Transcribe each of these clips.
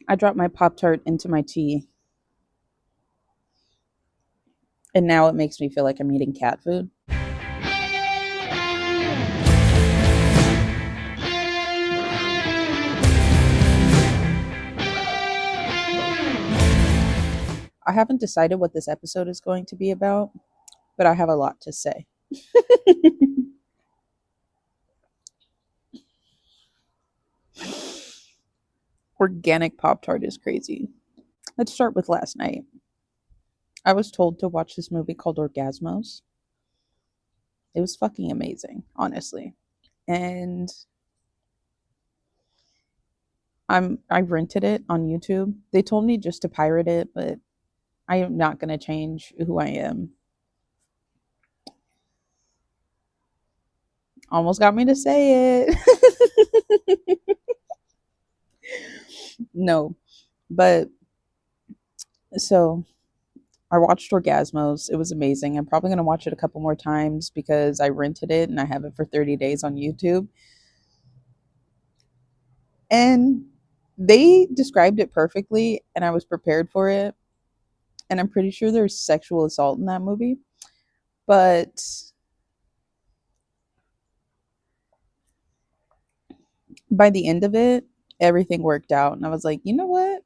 I dropped my Pop-Tart into my tea, and now it makes me feel like I'm eating cat food. I haven't decided what this episode is going to be about, but I have a lot to say. Organic Pop-Tart is crazy. Let's start with last night. I was told to watch this movie called Orgasmos. It was fucking amazing, honestly. And I rented it on YouTube. They told me just to pirate it, but I am not going to change who I am. Almost got me to say it. No, but so I watched Orgasmos. It was amazing. I'm probably going to watch it a couple more times because I rented it and I have it for 30 days on YouTube. And they described it perfectly, and I was prepared for it. And I'm pretty sure there's sexual assault in that movie. But by the end of it, everything worked out. And I was like, you know what?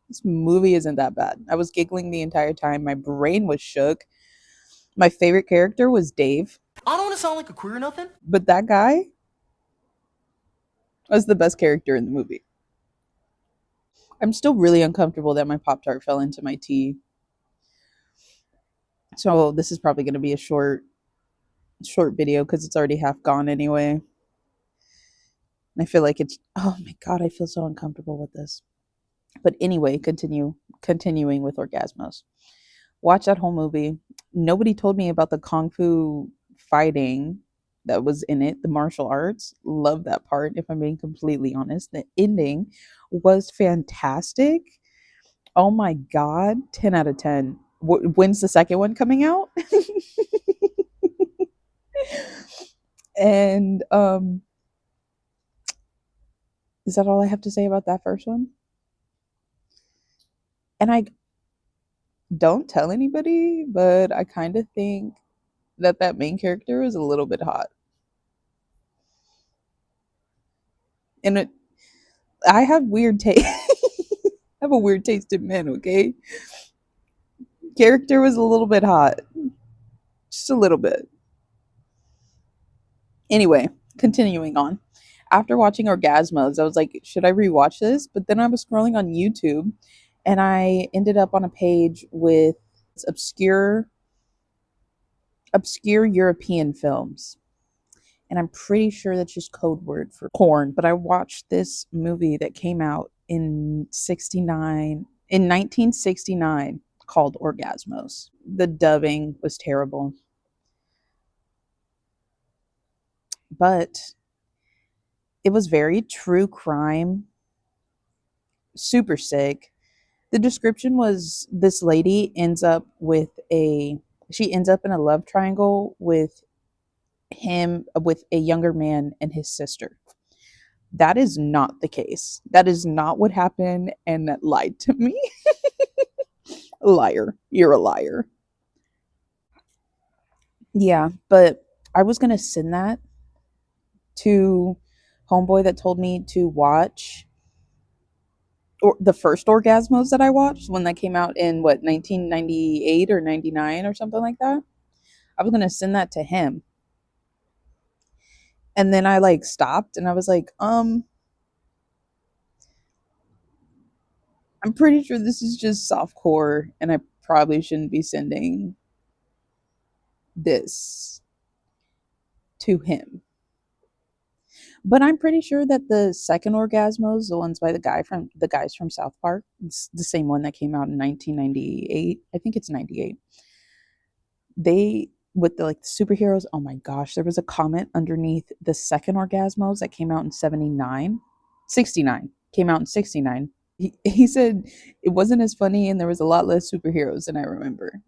This movie isn't that bad. I was giggling the entire time. My brain was shook. My favorite character was Dave. I don't want to sound like a queer or nothing. But that guy was the best character in the movie. I'm still really uncomfortable that my Pop Tart fell into my tea. So this is probably going to be a short video because it's already half gone anyway. I feel like it's, oh my god, I feel so uncomfortable with this. But anyway, continuing with Orgasmos. Watch that whole movie. Nobody told me about the kung fu fighting that was in it, the martial arts. Love that part, if I'm being completely honest. The ending was fantastic. Oh my god, 10 out of 10. When's the second one coming out? And is that all I have to say about that first one? And I don't tell anybody, but I kind of think that main character is a little bit hot. And I have weird taste. I have a weird taste in men, okay? Character was a little bit hot. Just a little bit. Anyway, continuing on. After watching Orgasmos, I was like, should I rewatch this? But then I was scrolling on YouTube and I ended up on a page with obscure European films. And I'm pretty sure that's just code word for porn. But I watched this movie that came out in 1969 called Orgasmos. The dubbing was terrible. But it was very true crime, super sick. The description was this lady she ends up in a love triangle with a younger man and his sister. That is not the case. That is not what happened, and that lied to me. Liar. You're a liar. Yeah, but I was gonna send that to homeboy that told me to watch the first Orgasmos that I watched, when that came out in what, 1998 or 99 or something like that. I was gonna send that to him, and then I like stopped and I was like, I'm pretty sure this is just softcore, and I probably shouldn't be sending this to him. But I'm pretty sure that the second Orgasmos, the ones by the guys from South Park, it's the same one that came out in 1998. I think it's 98. They with the like the superheroes. Oh my gosh, there was a comment underneath the second Orgasmos that came out in 79, 69. Came out in 69. He said it wasn't as funny and there was a lot less superheroes than I remember.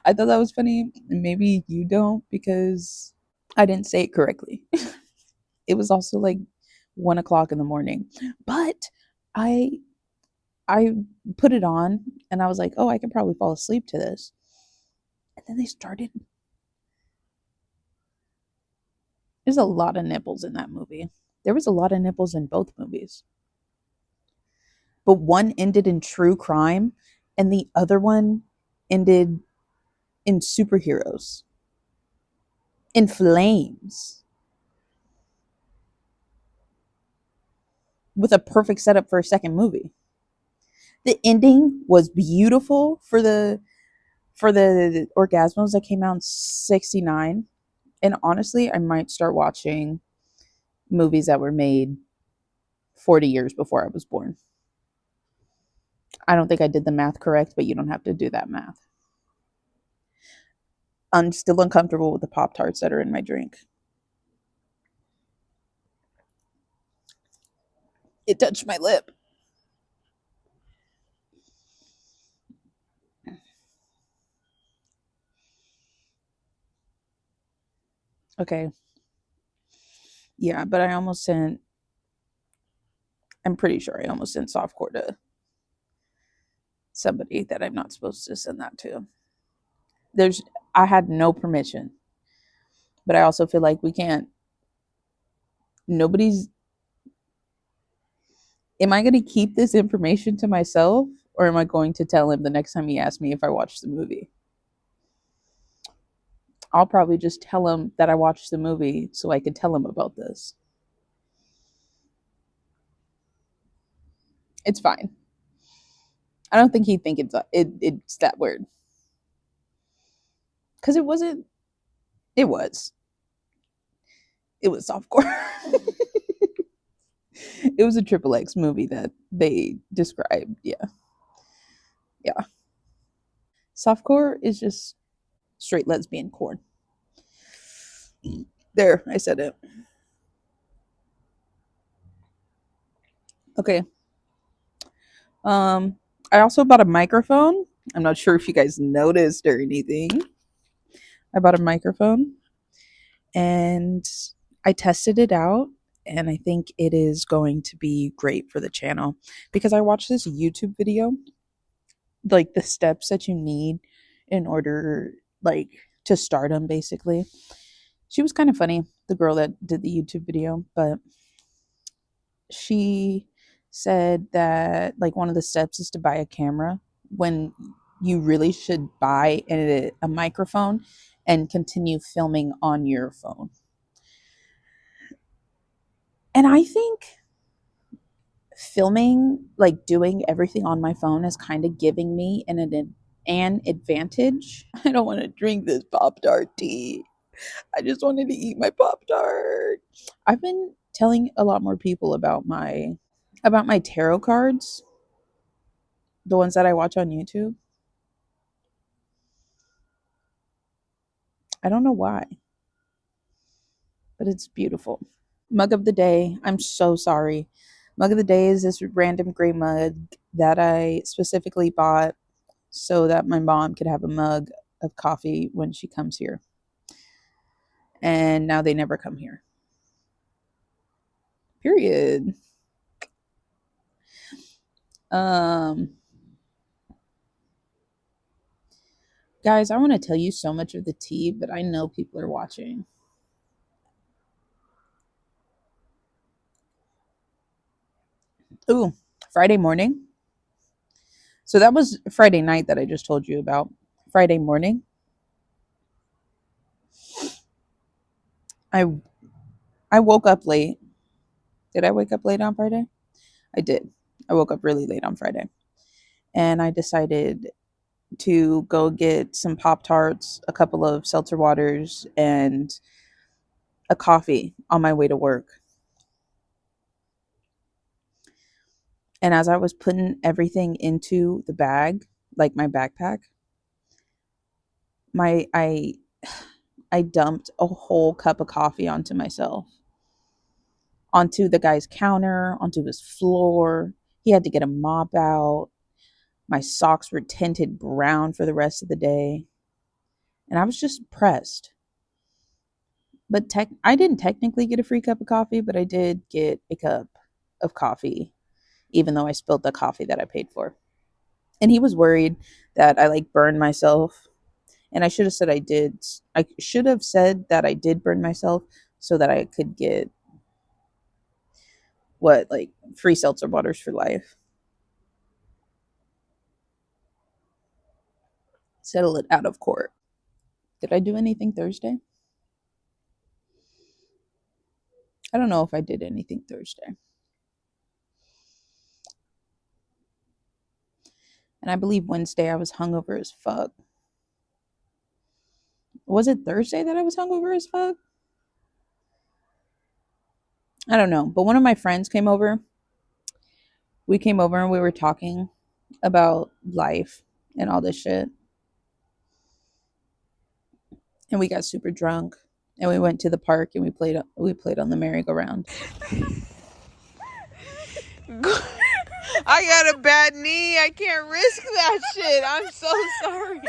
I thought that was funny. Maybe you don't, because I didn't say it correctly. It was also like 1 o'clock in the morning. But I I put it on and I was like, oh, I can probably fall asleep to this. And then they started. There's a lot of nipples in that movie. There was a lot of nipples in both movies. But one ended in true crime and the other one ended in superheroes, in flames, with a perfect setup for a second movie. The ending was beautiful for the Orgasmos that came out in 69. And honestly, I might start watching movies that were made 40 years before I was born. I don't think I did the math correct, but you don't have to do that math. I'm still uncomfortable with the Pop Tarts that are in my drink. It touched my lip. Okay. Yeah, but I'm pretty sure I almost sent softcore to somebody that I'm not supposed to send that to. There's, I had no permission, but I also feel like we can't, nobody's, am I going to keep this information to myself or am I going to tell him the next time he asks me if I watched the movie? I'll probably just tell him that I watched the movie so I could tell him about this. It's fine. I don't think he'd think it's that weird. Because it wasn't, it was. It was softcore. It was a triple X movie that they described. Yeah. Yeah. Softcore is just straight lesbian corn. There, I said it. Okay. Um, I also bought a microphone. I'm not sure if you guys noticed or anything. I bought a microphone and I tested it out and I think it is going to be great for the channel because I watched this YouTube video, like the steps that you need in order like to start them basically. She was kind of funny, the girl that did the YouTube video, but she said that like one of the steps is to buy a camera when you really should buy a microphone and continue filming on your phone. And I think filming, like doing everything on my phone, is kind of giving me an advantage. I don't want to drink this Pop Tart tea. I just wanted to eat my Pop Tart. I've been telling a lot more people about my tarot cards, the ones that I watch on YouTube. I don't know why, but it's beautiful. Mug of the day. I'm so sorry. Mug of the day is this random gray mug that I specifically bought so that my mom could have a mug of coffee when she comes here. And now they never come here. Period. Um Guys, I want to tell you so much of the tea, but I know people are watching. Ooh, Friday morning. So that was Friday night that I just told you about. Friday morning, I I woke up late. Did I wake up late on Friday? I did. I woke up really late on Friday. And I decided to go get some Pop Tarts, a couple of seltzer waters, and a coffee on my way to work. And as I was putting everything into the bag, like my backpack, my I dumped a whole cup of coffee onto myself, onto the guy's counter, onto his floor. He had to get a mop out. My socks were tinted brown for the rest of the day. And I was just pressed But I didn't technically get a free cup of coffee, but I did get a cup of coffee, even though I spilled the coffee that I paid for. And he was worried that I like burned myself. And I should have said I did. I should have said that I did burn myself so that I could get like free seltzer waters for life. Settle it out of court. Did I do anything Thursday? I don't know if I did anything Thursday. And I believe Wednesday I was hungover as fuck. Was it Thursday that I was hungover as fuck? I don't know. But one of my friends came over. We came over and we were talking about life and all this shit. And we got super drunk. And we went to the park and we played on the merry-go-round. I got a bad knee. I can't risk that shit. I'm so sorry.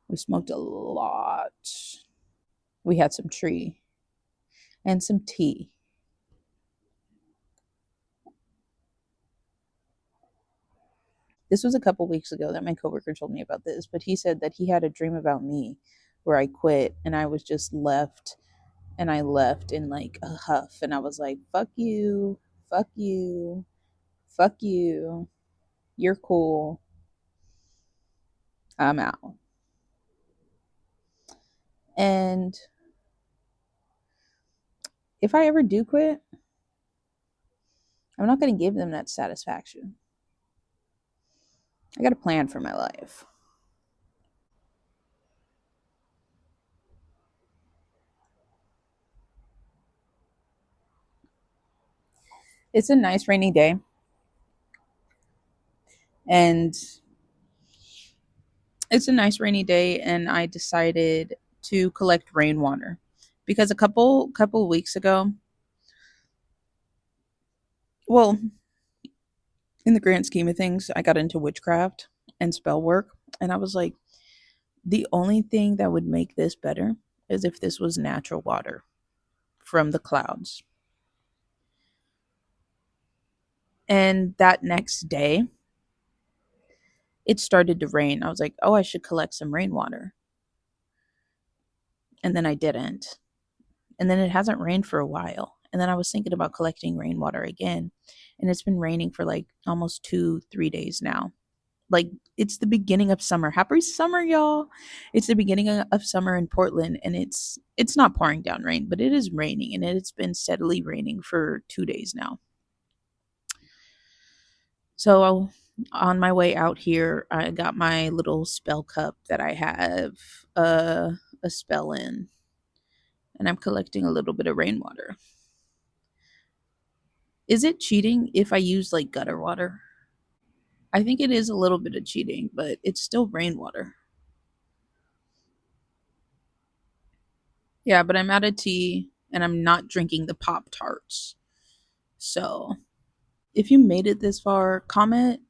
We smoked a lot. We had some tree and some tea. This was a couple weeks ago that my coworker told me about this, but he said that he had a dream about me where I quit and I was just left, and I left in like a huff, and I was like, fuck you, fuck you, fuck you, you're cool, I'm out. And if I ever do quit, I'm not going to give them that satisfaction. I got a plan for my life. It's a nice rainy day. And I decided to collect rainwater because a couple weeks ago, well, in the grand scheme of things, I got into witchcraft and spell work, and I was like, the only thing that would make this better is if this was natural water from the clouds. And that next day, it started to rain. I was like, oh, I should collect some rainwater. And then I didn't. And then it hasn't rained for a while. And then I was thinking about collecting rainwater again. And it's been raining for like almost 2-3 days now. Like, it's the beginning of summer. Happy summer, y'all. It's the beginning of summer in Portland, and it's not pouring down rain, but it is raining, and it's been steadily raining for 2 days now. So on my way out here, I got my little spell cup that I have a spell in, and I'm collecting a little bit of rainwater. Is it cheating if I use like gutter water? I think it is a little bit of cheating, but it's still rainwater. Yeah, but I'm out of tea and I'm not drinking the Pop Tarts. So if you made it this far, comment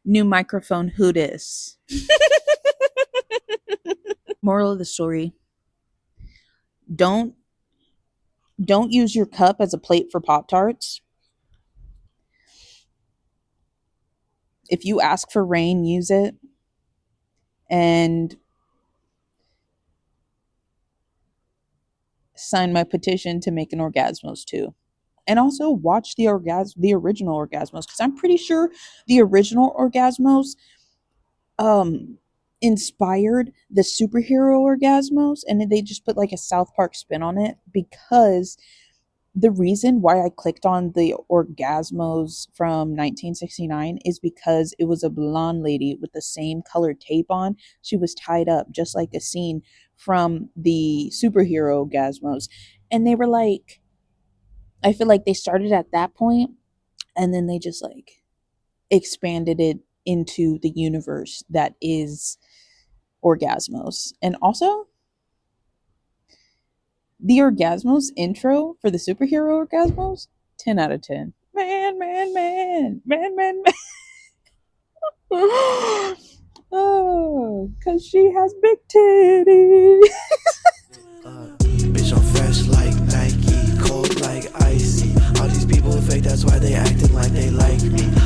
new microphone who dis. Moral of the story: don't use your cup as a plate for Pop Tarts. If you ask for rain, use it. And sign my petition to make an Orgasmos too. And also watch the original Orgasmos, because I'm pretty sure the original Orgasmos inspired the superhero Orgasmos, and they just put like a South Park spin on it, because the reason why I clicked on the Orgasmos from 1969 is because it was a blonde lady with the same colored tape on. She was tied up just like a scene from the superhero Orgasmos. And they were like, I feel like they started at that point and then they just like expanded it into the universe that is Orgasmos. And also, the Orgasmos intro for the superhero Orgasmos, 10 out of 10. Man, man, man, man, man, man. Oh, cause she has big titties. Bitch, I'm fresh like Nike, cold like icy. All these people fake, that's why they acting like they like me.